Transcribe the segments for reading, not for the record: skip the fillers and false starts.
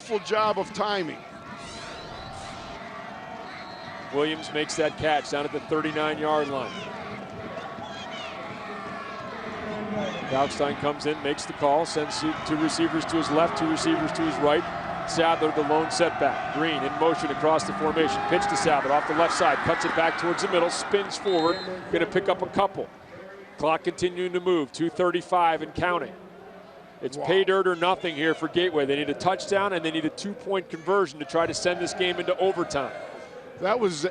beautiful job of timing. Williams makes that catch down at the 39-yard line. Kalkstein comes in, makes the call, sends two receivers to his left, two receivers to his right. Sadler, the lone setback. Green in motion across the formation. Pitch to Sadler off the left side, cuts it back towards the middle, spins forward, going to pick up a couple. Clock continuing to move, 2:35 and counting. It's pay dirt or nothing here for Gateway. They need a touchdown and they need a 2-point conversion to try to send this game into overtime. That was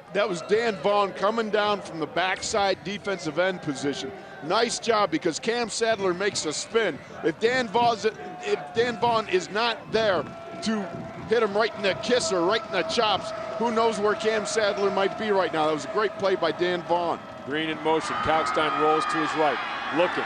Dan Vaughn coming down from the backside defensive end position. Nice job, because Cam Sadler makes a spin. If Dan Vaughn is not there to hit him right in the kisser, right in the chops, who knows where Cam Sadler might be right now. That was a great play by Dan Vaughn. Green in motion. Kalkstein rolls to his right, looking,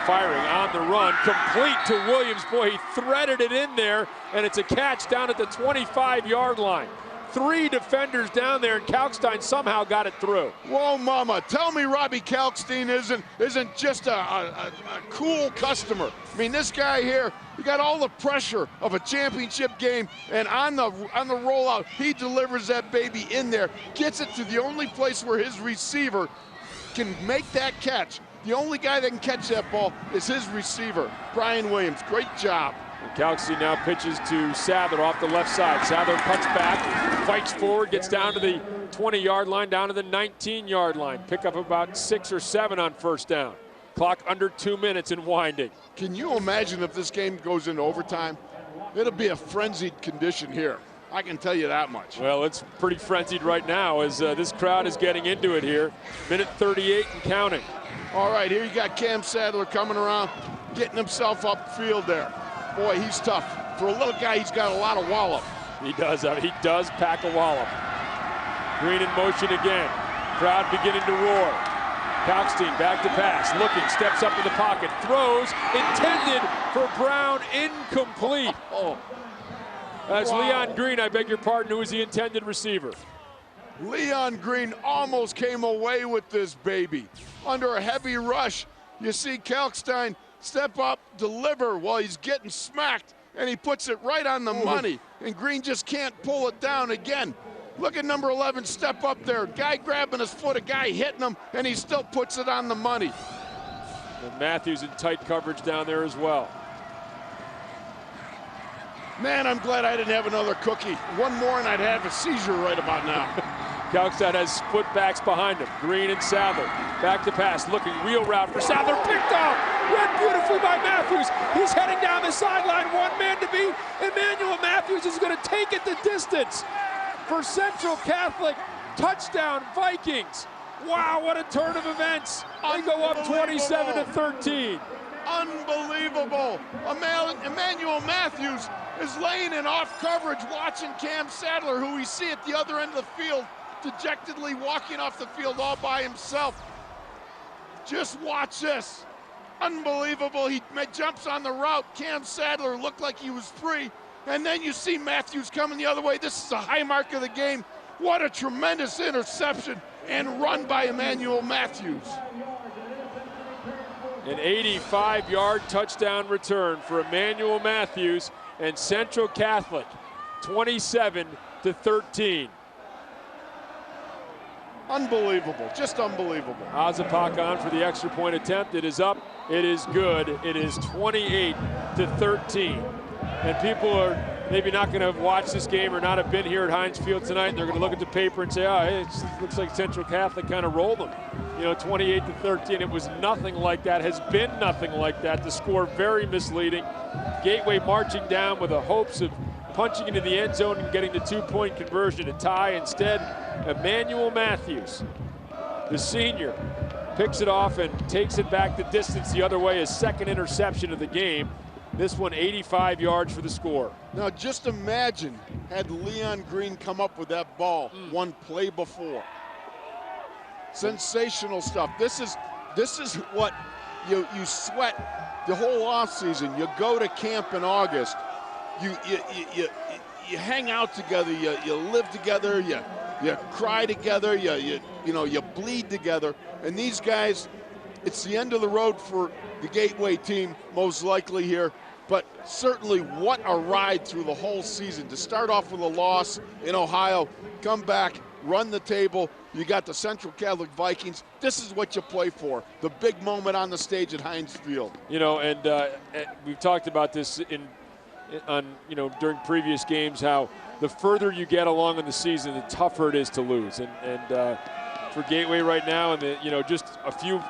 firing on the run, complete to Williams. Boy, he threaded it in there, and it's a catch down at the 25-yard line. 3 defenders down there, and Kalkstein somehow got it through. Whoa, mama, tell me Robbie Kalkstein isn't just a cool customer. I mean, this guy here, he got all the pressure of a championship game, and on the rollout, he delivers that baby in there, gets it to the only place where his receiver can make that catch. The only guy that can catch that ball is his receiver, Brian Williams. Great job. Kalkstein now pitches to Sadler off the left side. Sadler cuts back, fights forward, gets down to the 20-yard line, down to the 19-yard line. Pick up about 6 or 7 on first down. Clock under 2 minutes and winding. Can you imagine if this game goes into overtime? It'll be a frenzied condition here. I can tell you that much. Well, it's pretty frenzied right now as this crowd is getting into it here. Minute 38 and counting. All right, here you got Cam Sadler coming around, getting himself upfield there. Boy, he's tough. For a little guy, he's got a lot of wallop. He does pack a wallop. Green in motion again. Crowd beginning to roar. Kalkstein back to pass, looking, steps up in the pocket, throws, intended for Brown, incomplete. That's wow. Leon Green, I beg your pardon, who is the intended receiver. Leon Green almost came away with this baby. Under a heavy rush, you see Kalkstein step up, deliver while he's getting smacked, and he puts it right on the money. And Green just can't pull it down again. Look at number 11 step up there. Guy grabbing his foot, a guy hitting him, and he still puts it on the money. And Matthews in tight coverage down there as well. Man, I'm glad I didn't have another cookie. One more and I'd have a seizure right about now. Kalkstein has split backs behind him. Green and Sadler. Back to pass, looking, wheel route for Sadler, picked off. Read beautifully by Matthews. He's heading down the sideline, one man to beat. Emmanuel Matthews is going to take it the distance for Central Catholic. Touchdown, Vikings. Wow, what a turn of events. They go up 27-13. Unbelievable. Emmanuel Matthews is laying in off coverage, watching Cam Sadler, who we see at the other end of the field, dejectedly walking off the field all by himself. Just watch this. Unbelievable. He jumps on the route. Cam Sadler looked like he was free. And then you see Matthews coming the other way. This is a high mark of the game. What a tremendous interception and run by Emmanuel Matthews. An 85-yard touchdown return for Emmanuel Matthews, and Central Catholic 27-13. Unbelievable, just unbelievable. Azapak on for the extra point attempt. It is up, it is good. It is 28-13. And people are maybe not going to have watched this game or not have been here at Heinz Field tonight. And they're going to look at the paper and say, oh, it looks like Central Catholic kind of rolled them. You know, 28-13. It was nothing like that, has been nothing like that. The score very misleading. Gateway marching down with the hopes of punching into the end zone and getting the 2-point conversion to tie. Instead, Emmanuel Matthews, the senior, picks it off and takes it back the distance the other way, his second interception of the game. This one 85 yards for the score. Now just imagine had Leon Green come up with that ball one play before. Sensational stuff. This is what you sweat the whole offseason. You go to camp in August. You hang out together. You live together. You cry together. You bleed together. And these guys, it's the end of the road for the Gateway team, most likely here. but certainly what a ride through the whole season. To start off with a loss in Ohio, come back, run the table. You got the Central Catholic Vikings. This is what you play for, the big moment on the stage at Heinz Field. You know, and we've talked about this during previous games, how the further you get along in the season, the tougher it is to lose. And for Gateway right now, and just a few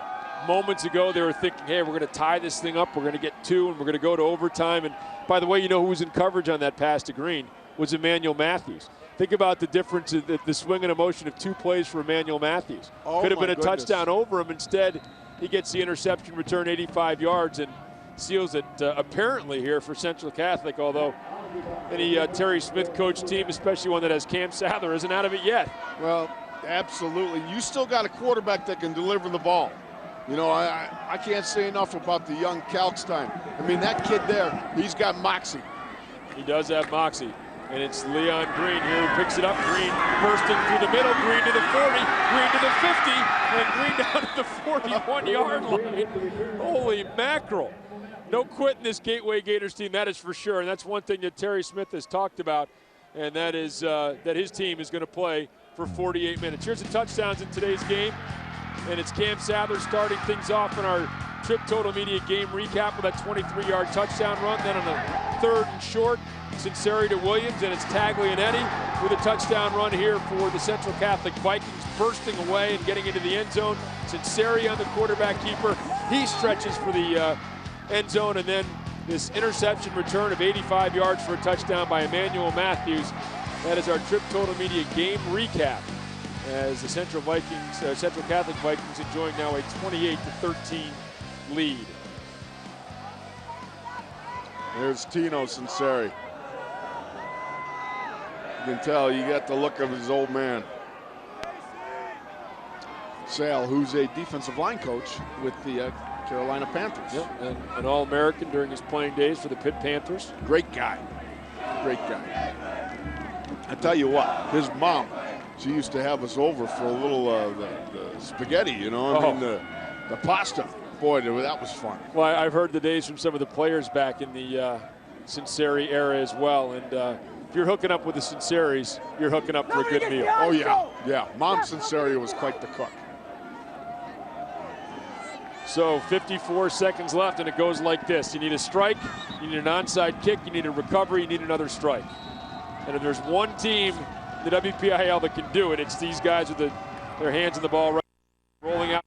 moments ago, they were thinking, hey, we're going to tie this thing up. We're going to get 2, and we're going to go to overtime. And by the way, who was in coverage on that pass to Green was Emmanuel Matthews. Think about the difference, the swing and emotion of 2 plays for Emmanuel Matthews. Could have been a touchdown over him. Instead, he gets the interception return 85 yards and seals it apparently here for Central Catholic, although any Terry Smith coach team, especially one that has Cam Sadler, isn't out of it yet. Well, absolutely. You still got a quarterback that can deliver the ball. I can't say enough about the young Kalkstein. I mean, that kid there, he's got moxie. He does have moxie. And it's Leon Green here who picks it up. Green bursting through the middle. Green to the 40, Green to the 50, and Green down to the 41-yard line. Holy mackerel. No quit in this Gateway Gators team, that is for sure. And that's one thing that Terry Smith has talked about, and that is that his team is going to play for 48 minutes. Here's the touchdowns in today's game. And it's Cam Sadler starting things off in our Trip Total Media game recap with that 23-yard touchdown run. Then on the 3rd and short, Sinceri to Williams, and it's Taglianetti with a touchdown run here for the Central Catholic Vikings, bursting away and getting into the end zone. Sinceri on the quarterback keeper. He stretches for the end zone, and then this interception return of 85 yards for a touchdown by Emmanuel Matthews. That is our Trip Total Media game recap, as the Central Catholic Vikings enjoying now a 28-13 lead. There's Tino Sinceri. You can tell you got the look of his old man. Sale, who's a defensive line coach with the Carolina Panthers. Yep, and an All-American during his playing days for the Pitt Panthers. Great guy. Great guy. I tell you what, his mom, she used to have us over for a little the spaghetti, the pasta. Boy, that was fun. Well, I've heard the days from some of the players back in the Sinceri era as well. And if you're hooking up with the Sinceris, you're hooking up for a good meal. Oh, yeah. Yeah, Mom Sinceri was quite the cook. So 54 seconds left, and it goes like this. You need a strike, you need an onside kick, you need a recovery, you need another strike. And if there's one team, the WPIL, that can do it, it's these guys with their hands on the ball, rolling out.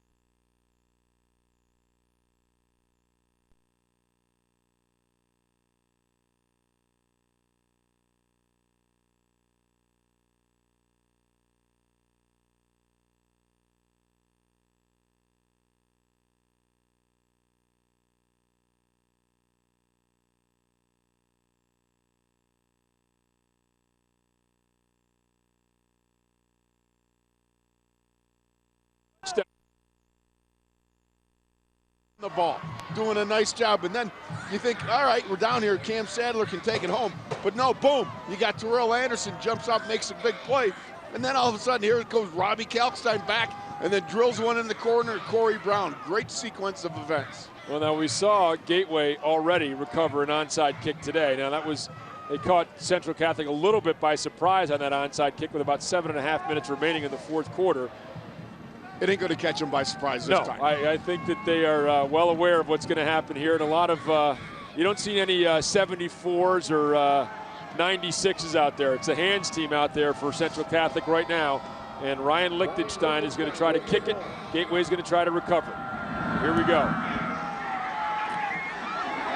The ball, doing a nice job, and then you think, all right, we're down here, Cam Sadler can take it home, but no, boom, you got Terrell Anderson, jumps up, makes a big play, and then all of a sudden here it goes Robbie Kalkstein back, and then drills one in the corner, Corey Brown. Great sequence of events. Well, now we saw Gateway already recover an onside kick today. Now they caught Central Catholic a little bit by surprise on that onside kick with about 7.5 minutes remaining in the 4th quarter. It ain't going to catch them by surprise this time. I think that they are well aware of what's going to happen here. And a lot of, you don't see any 74s or 96s out there. It's a hands team out there for Central Catholic right now. And Ryan Lichtenstein is going to try to kick it. Gateway's going to try to recover. Here we go.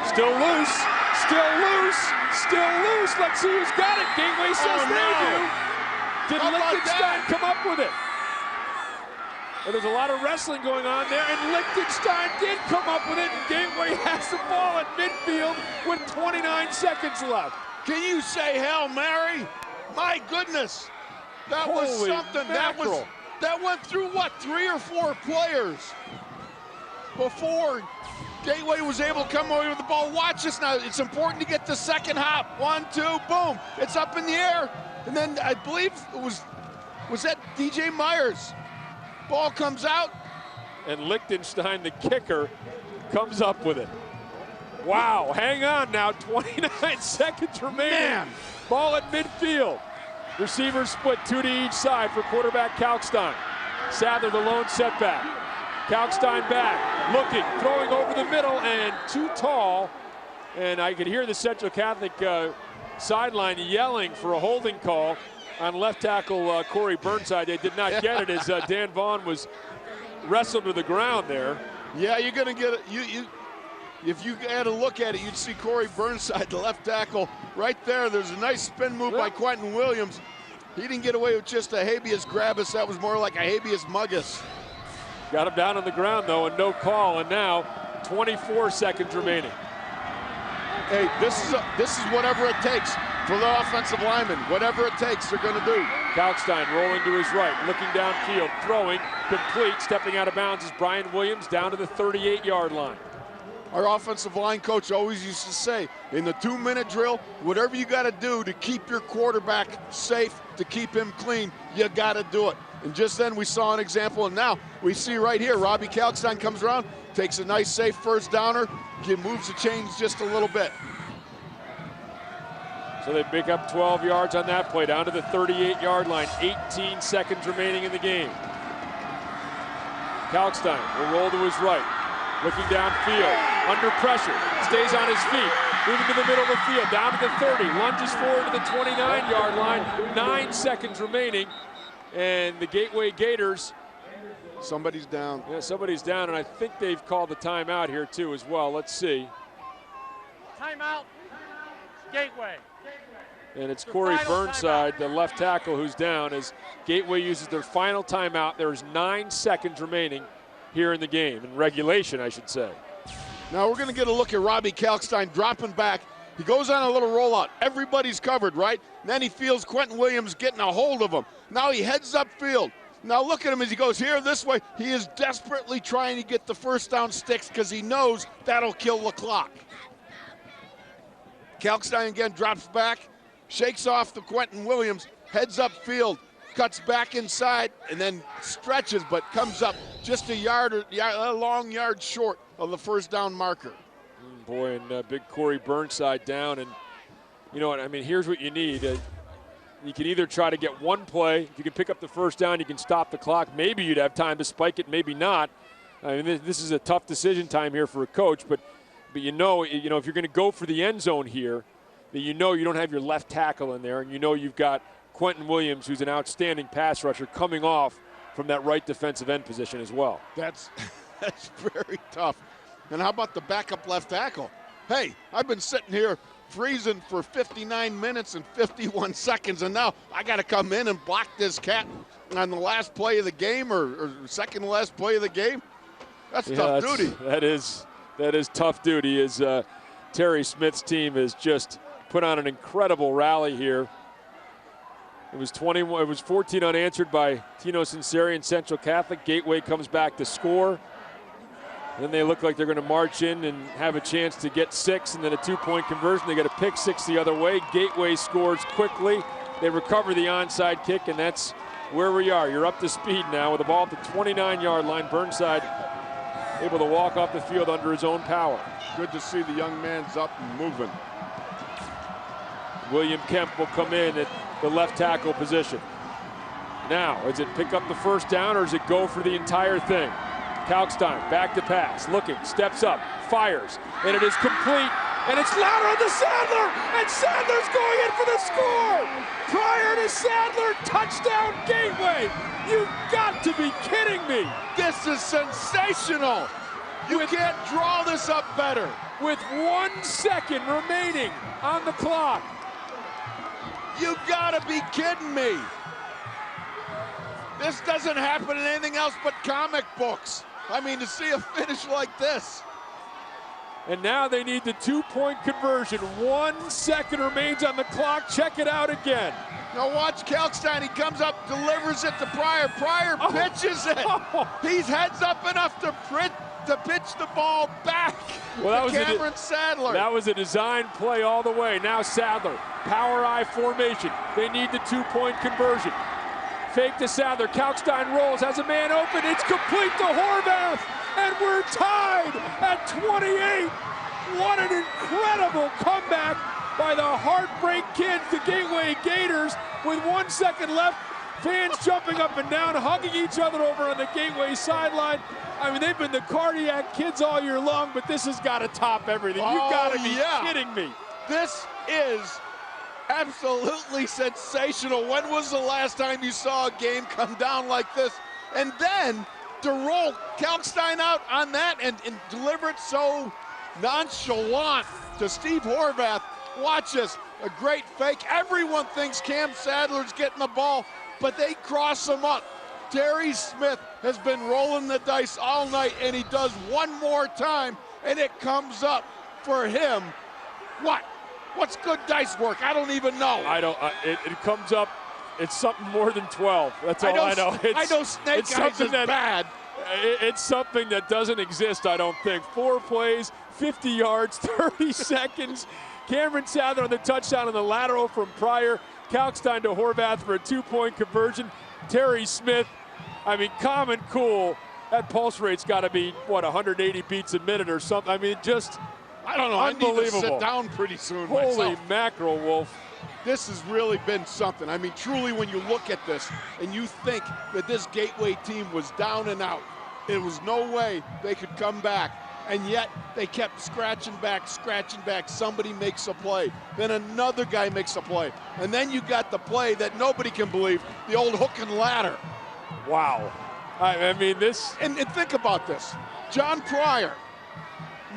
Still loose, still loose, still loose. Let's see who's got it. Gateway says they do. Did Lichtenstein come up with it? And there's a lot of wrestling going on there, and Lichtenstein did come up with it, and Gateway has the ball at midfield with 29 seconds left. Can you say Hail Mary? My goodness, that was something. Mackerel. That went through, what, 3 or 4 players before Gateway was able to come away with the ball. Watch this now. It's important to get the second hop. 1, 2, boom. It's up in the air. And then I believe it was that DJ Myers. Ball comes out. And Lichtenstein, the kicker, comes up with it. Wow, hang on now, 29 seconds remaining. Man. Ball at midfield. Receivers split 2 to each side for quarterback Kalkstein. Sadler, the lone setback. Kalkstein back, looking, throwing over the middle, and too tall. And I could hear the Central Catholic sideline yelling for a holding call on left tackle Corey Burnside. They did not get it as Dan Vaughn was wrestled to the ground there. Yeah, you're going to get it. If you had a look at it, you'd see Corey Burnside, the left tackle, right there. There's a nice spin move by Quentin Williams. He didn't get away with just a habeas grabus. That was more like a habeas muggus. Got him down on the ground, though, and no call. And now 24 seconds remaining. Hey, this is whatever it takes for the offensive linemen. Whatever it takes, they're going to do. Kalkstein rolling to his right, looking downfield, throwing, complete, stepping out of bounds is Brian Williams down to the 38-yard line. Our offensive line coach always used to say, in the 2-minute drill, whatever you got to do to keep your quarterback safe, to keep him clean, you got to do it. And just then we saw an example, and now we see right here, Robbie Kalkstein comes around, takes a nice, safe first downer, moves the chains just a little bit. So they pick up 12 yards on that play, down to the 38-yard line, 18 seconds remaining in the game. Kalkstein will roll to his right, looking downfield, under pressure, stays on his feet, moving to the middle of the field, down to the 30, lunges forward to the 29-yard line, 9 seconds remaining, and the Gateway Gators. Somebody's down. Yeah, somebody's down, and I think they've called the timeout here too as well. Let's see. Timeout, Gateway. And it's Corey Burnside, the left tackle, who's down as Gateway uses their final timeout. There's 9 seconds remaining here in the game, in regulation, I should say. Now we're going to get a look at Robbie Kalkstein dropping back. He goes on a little rollout. Everybody's covered, right? And then he feels Quentin Williams getting a hold of him. Now he heads upfield. Now look at him as he goes here this way. He is desperately trying to get the first down sticks because he knows that'll kill the clock. Kalkstein again drops back, shakes off the Quentin Williams, heads upfield, cuts back inside, and then stretches, but comes up just a long yard short of the first down marker. Boy, and big Corey Burnside down, and you know what, I mean, here's what you need. You can either try to get one play. If you can pick up the first down, you can stop the clock. Maybe you'd have time to spike it, maybe not. I mean, this is a tough decision time here for a coach, but you know if you're going to go for the end zone here, that you know you don't have your left tackle in there, and you know you've got Quentin Williams, who's an outstanding pass rusher, coming off from that right defensive end position as well. That's very tough. And how about the backup left tackle? Hey, I've been sitting here freezing for 59 minutes and 51 seconds, and now I got to come in and block this cat on the last play of the game or second to last play of the game. That's tough duty. That is tough duty, as Terry Smith's team has just put on an incredible rally here. It was 14 unanswered by Tino Sinceri and Central Catholic. Gateway comes back to score. And then they look like they're going to march in and have a chance to get 6, and then a 2-point conversion. They got a pick 6 the other way. Gateway scores quickly. They recover the onside kick, and that's where we are. You're up to speed now with the ball at the 29-yard line. Burnside able to walk off the field under his own power. Good to see the young man's up and moving. William Kemp will come in at the left tackle position. Now, is it pick up the first down, or is it go for the entire thing? Kalkstein back to pass, looking, steps up, fires, and it is complete, and it's Louder to Sadler, and Sadler's going in for the score! Prior to Sadler, touchdown Gateway! You've got to be kidding me! This is sensational! You can't draw this up better. With 1 second remaining on the clock. You gotta be kidding me! This doesn't happen in anything else but comic books. I mean, to see a finish like this. And now they need the 2-point conversion. 1 second remains on the clock. Check it out again. Now watch Kalkstein. He comes up, delivers it to Pryor. Pryor pitches it. He's heads up enough to pitch the ball back to Cameron Sadler. That was a design play all the way. Now Sadler, power I formation. They need the 2-point conversion. Fake to Sadler, Kalkstein rolls, has a man open, it's complete to Horvath, and we're tied at 28. What an incredible comeback by the Heartbreak Kids, the Gateway Gators, with 1 second left. Fans jumping up and down, hugging each other over on the Gateway sideline. I mean, they've been the cardiac kids all year long, but this has got to top everything. You've got to be kidding me. This is absolutely sensational. When was the last time you saw a game come down like this? And then to roll Kalkstein out on that and deliver it so nonchalant to Steve Horvath. Watch this, a great fake. Everyone thinks Cam Sadler's getting the ball, but they cross him up. Terry Smith has been rolling the dice all night, and he does one more time, and it comes up for him. What's good dice work? I don't even know. It comes up. It's something more than 12. That's all I know. I know Snake Eyes is bad. It's something that doesn't exist, I don't think. 4 plays, 50 yards, 30 seconds. Cameron Sadler on the touchdown on the lateral from Pryor. Kalkstein to Horvath for a 2-point conversion. Terry Smith, I mean, calm and cool. That pulse rate's got to be, 180 beats a minute or something. I mean, just I don't know. unbelievable. I need to sit down pretty soon Holy myself. mackerel, Wolf. This has really been something. I mean, truly, when you look at this and you think that this Gateway team was down and out, it was no way they could come back. And yet they kept scratching back. Somebody makes a play. Then another guy makes a play. And then you got the play that nobody can believe, the old hook and ladder. Wow. I mean, this. And think about this. John Pryor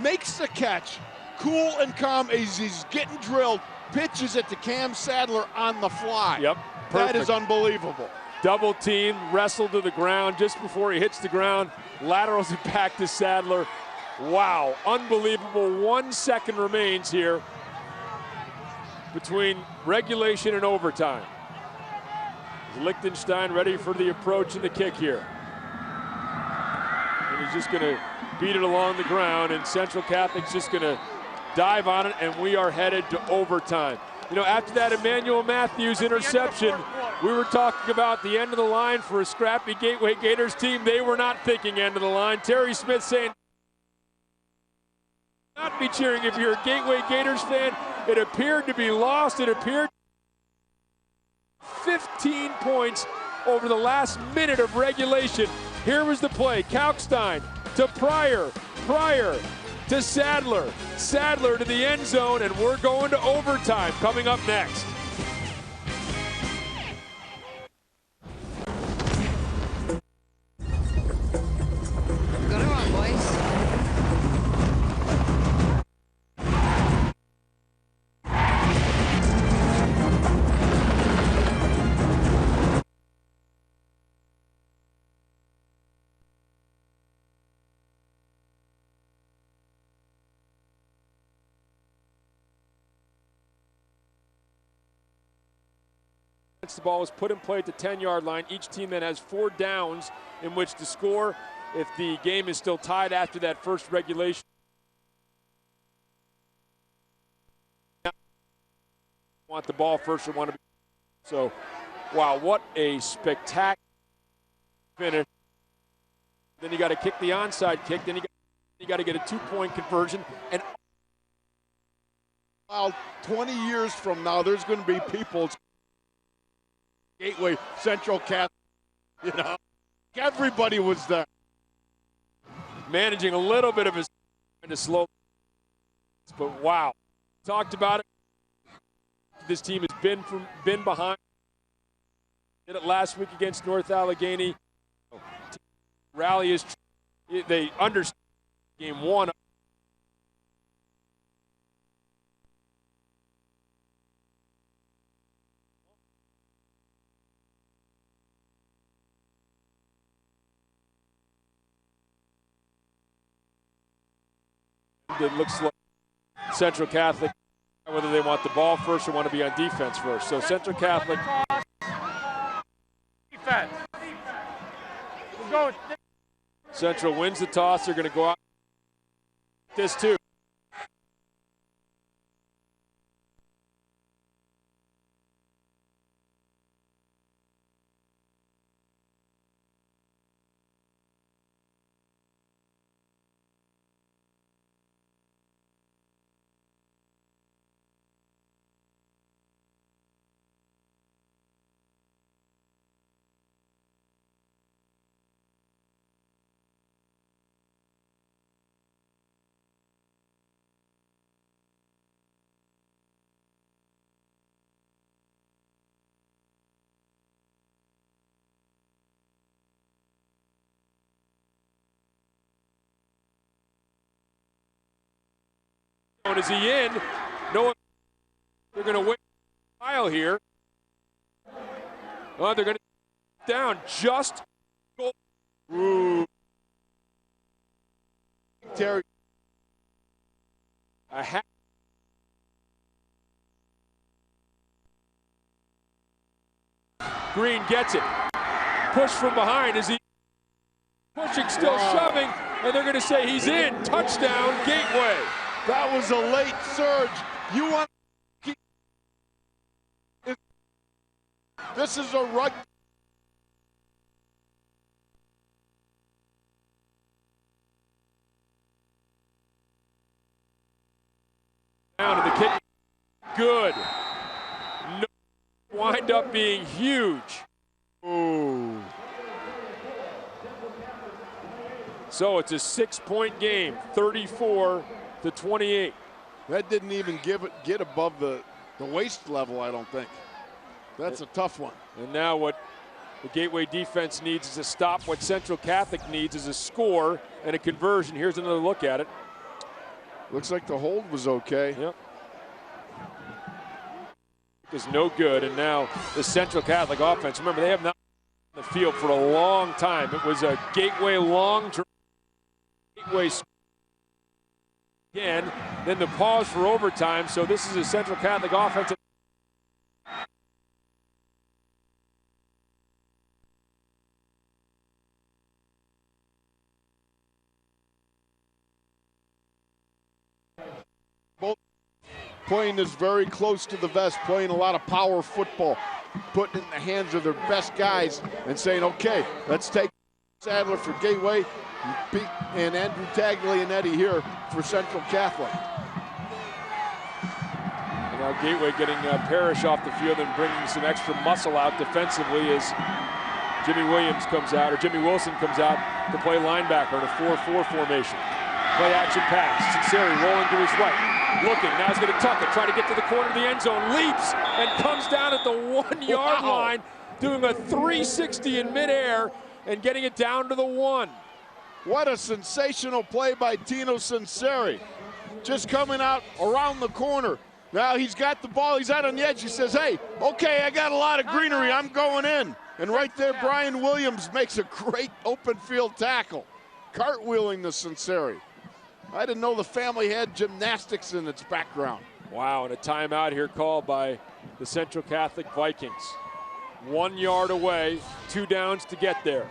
makes the catch, cool and calm as he's getting drilled, pitches it to Cam Sadler on the fly. Yep, perfect. That is unbelievable. Double team, wrestled to the ground just before he hits the ground, laterals it back to Sadler. Wow, unbelievable. 1 second remains here between regulation and overtime. Lichtenstein ready for the approach and the kick here. And he's just gonna beat it along the ground, and Central Catholic's just gonna dive on it, and we are headed to overtime. You know, after that Emmanuel Matthews interception, we were talking about the end of the line for a scrappy Gateway Gators team. They were not thinking end of the line. Terry Smith saying, not be cheering if you're a Gateway Gators fan. It appeared to be lost. It appeared 15 points over the last minute of regulation. Here was the play. Kalkstein to Pryor. Pryor to Sadler. Sadler to the end zone, and we're going to overtime coming up next. Gonna run, boys. The ball was put in play at the 10-yard line. Each team then has 4 downs in which to score if the game is still tied after that first regulation. Want the ball first or want to be. So, wow, what a spectacular finish. Then you got to kick the onside kick. Then you got to get a 2-point conversion. And well, 20 years from now, there's going to be people. Gateway, Central Catholic, you know, everybody was there. Managing a little bit of his slow, but wow. Talked about it. This team has been behind. Did it last week against North Allegheny. Rally is, they understand game 1. It looks like Central Catholic, whether they want the ball first or want to be on defense first. So Central Catholic. Defense. We're going. Central wins the toss. They're going to go out this too. Is he in? No, they're going to wait a while here. Oh, they're going to down just. Ooh. Terry. A half. Green gets it. Push from behind. Is he pushing, still shoving, and they're going to say he's in. Touchdown, Gateway. That was a late surge. You want to keep. This is a rug. Down to the kick. Good. No, wind up being huge. Ooh. So it's a 6-point game, 34-28. That didn't even get above the waist level, I don't think. That's a tough one. And now what the Gateway defense needs is a stop. What Central Catholic needs is a score and a conversion. Here's another look at it. Looks like the hold was okay. Yep. Is no good, and now the Central Catholic offense. Remember, they have not been on the field for a long time. It was a Gateway long drive. Gateway again, then the pause for overtime. So this is a Central Catholic offense. Both playing this very close to the vest, playing a lot of power football, putting it in the hands of their best guys and saying, okay, let's take Sadler for Gateway and Andrew Taglianetti here for Central Catholic. And now Gateway getting Parrish off the field and bringing some extra muscle out defensively as Jimmy Williams comes out, or Jimmy Wilson comes out to play linebacker in a 4-4 formation. Play action pass. Sinceri rolling to his right. Looking, now he's going to tuck it, try to get to the corner of the end zone, leaps, and comes down at the 1-yard line, doing a 360 in midair and getting it down to the 1. What a sensational play by Tino Sinceri. Just coming out around the corner. Now he's got the ball, he's out on the edge. He says, hey, okay, I got a lot of greenery, I'm going in. And right there, Brian Williams makes a great open field tackle, cartwheeling the Sinceri. I didn't know the family had gymnastics in its background. Wow, and a timeout here called by the Central Catholic Vikings. 1 yard away, 2 downs to get there.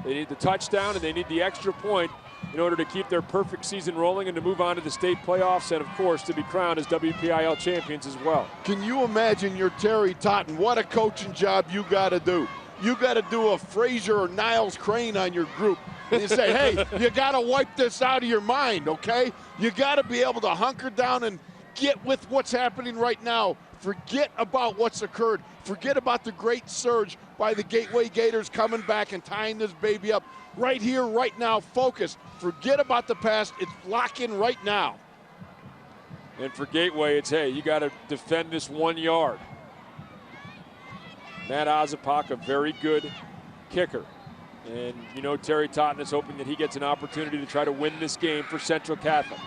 They need the touchdown and they need the extra point in order to keep their perfect season rolling and to move on to the state playoffs and, of course, to be crowned as WPIL champions as well. Can you imagine you're Terry Totten? What a coaching job you got to do. You got to do a Frazier or Niles Crane on your group. And you say, hey, you got to wipe this out of your mind, okay? You got to be able to hunker down and get with what's happening right now. Forget about what's occurred. Forget about the great surge by the Gateway Gators coming back and tying this baby up right here, right now. Focus. Forget about the past. It's lock in right now. And for Gateway, it's, hey, you got to defend this 1 yard. Matt Ozapak, a very good kicker. And you know Terry Totten is hoping that he gets an opportunity to try to win this game for Central Catholic.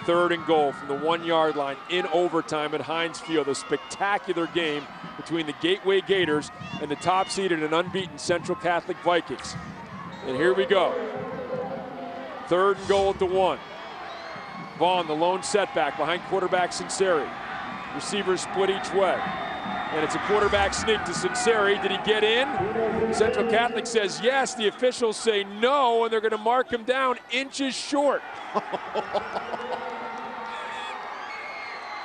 3rd and goal from the 1 yard line in overtime at Heinz Field. A spectacular game between the Gateway Gators and the top-seeded and unbeaten Central Catholic Vikings. And here we go. 3rd and goal at the 1. Vaughn, the lone setback behind quarterback Sinceri. Receivers split each way. And it's a quarterback sneak to Sinceri. Did he get in? Central Catholic says yes. The officials say no, and they're going to mark him down inches short.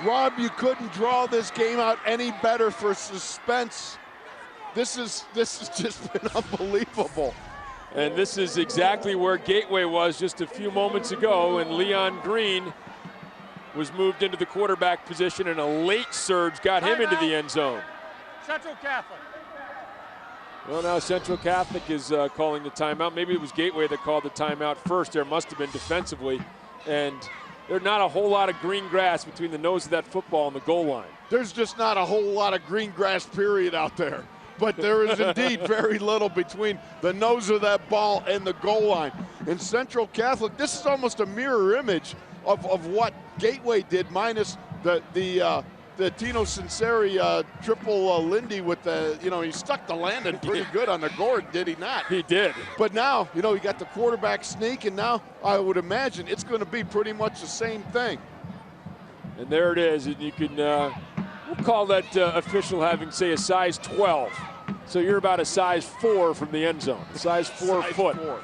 Rob, you couldn't draw this game out any better for suspense. This has just been unbelievable. And this is exactly where Gateway was just a few moments ago, and Leon Green was moved into the quarterback position, and a late surge got him into the end zone. Central Catholic. Well, now Central Catholic is calling the timeout. Maybe it was Gateway that called the timeout first. There must have been defensively. And there's not a whole lot of green grass between the nose of that football and the goal line. There's just not a whole lot of green grass, period, out there. But there is indeed very little between the nose of that ball and the goal line. In Central Catholic, this is almost a mirror image of what Gateway did, minus the Tino Sinceri triple Lindy with the, he stuck the landing pretty good on the gourd, did he not? He did. But now, you got the quarterback sneak, and now I would imagine it's going to be pretty much the same thing. And there it is, and you can, we'll call that official having, say, a size 12. So you're about a size 4 from the end zone, size 4 foot. 4.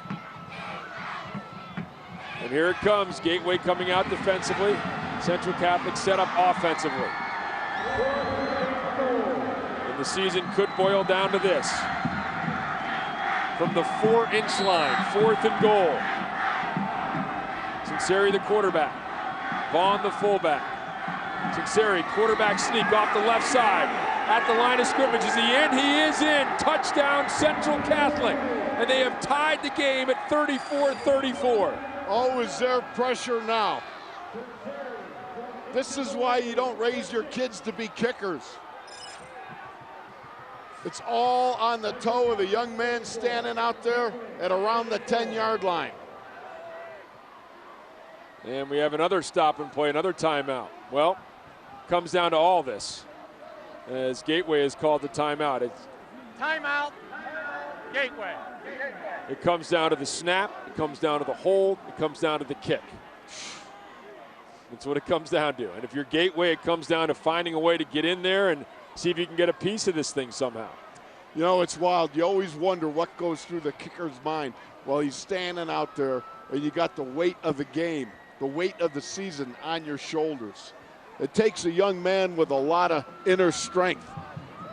And here it comes, Gateway coming out defensively. Central Catholic set up offensively. And the season could boil down to this. From the 4-inch line, 4th and goal. Sinceri, the quarterback. Vaughn, the fullback. Sinceri, quarterback sneak off the left side. At the line of scrimmage. Is he in? He is in. Touchdown, Central Catholic. And they have tied the game at 34-34. Oh, is there pressure now? This is why you don't raise your kids to be kickers. It's all on the toe of the young man standing out there at around the 10-yard line. And we have another stop and play, another timeout. Well, comes down to all this, as Gateway has called the timeout. It's timeout, Gateway. It comes down to the snap, it comes down to the hold, it comes down to the kick. That's what it comes down to. And if you're Gateway, it comes down to finding a way to get in there and see if you can get a piece of this thing somehow. It's wild. You always wonder what goes through the kicker's mind while he's standing out there and you got the weight of the game, the weight of the season on your shoulders. It takes a young man with a lot of inner strength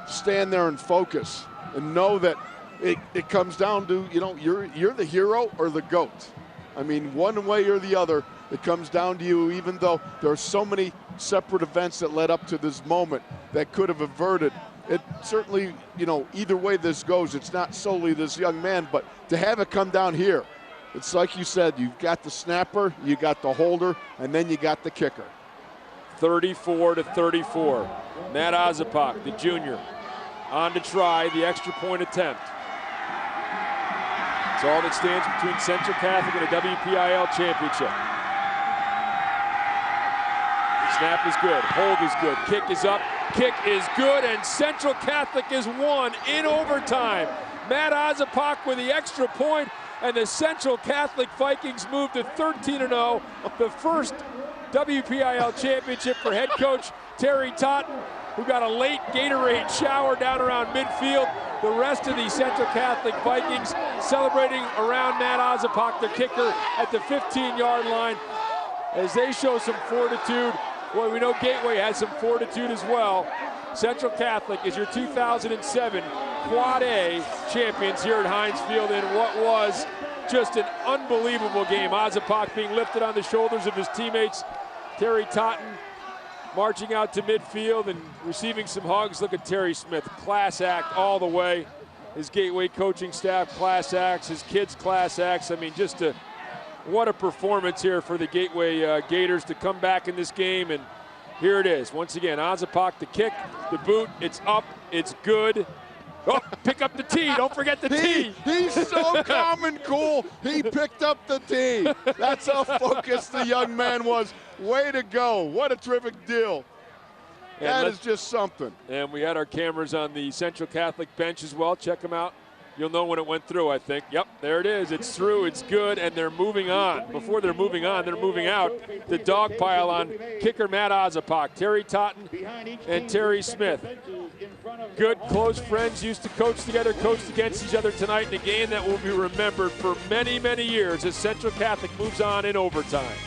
to stand there and focus and know that it comes down to, you're the hero or the GOAT. I mean, one way or the other, it comes down to you, even though there are so many separate events that led up to this moment that could have averted. It certainly, either way this goes, it's not solely this young man, but to have it come down here, it's like you said, you've got the snapper, you got the holder, and then you got the kicker. 34-34. Matt Ozapak, the junior, on to try the extra point attempt. It's all that stands between Central Catholic and a WPIL championship. Snap is good, hold is good, kick is up, kick is good, and Central Catholic is won in overtime. Matt Ozapak with the extra point, and the Central Catholic Vikings move to 13-0, the first WPIL championship for head coach Terry Totten, who got a late Gatorade shower down around midfield. The rest of the Central Catholic Vikings celebrating around Matt Ozapak, the kicker, at the 15-yard line as they show some fortitude. Well, we know Gateway has some fortitude as well. Central Catholic is your 2007 Quad A champions here at Heinz Field in what was just an unbelievable game. Ozapak being lifted on the shoulders of his teammates. Terry Totten marching out to midfield and receiving some hugs. Look at Terry Smith, class act all the way. His Gateway coaching staff, class acts. His kids, class acts. I mean, what a performance here for the Gateway Gators to come back in this game. And here it is. Once again, Ozapak, the kick, the boot, it's up, it's good. Oh, pick up the tee, don't forget the tee. He's so calm and cool, he picked up the tee. That's how focused the young man was. Way to go, what a terrific deal. That is just something. And we had our cameras on the Central Catholic bench as well. Check them out. You'll know when it went through, I think. Yep, there it is. It's through, it's good, and they're moving on. Before they're moving on, they're moving out. The dog pile on kicker Matt Ozapak, Terry Totten, and Terry Smith. Good, close friends, used to coach together, coached against each other tonight in a game that will be remembered for many, many years as Central Catholic moves on in overtime.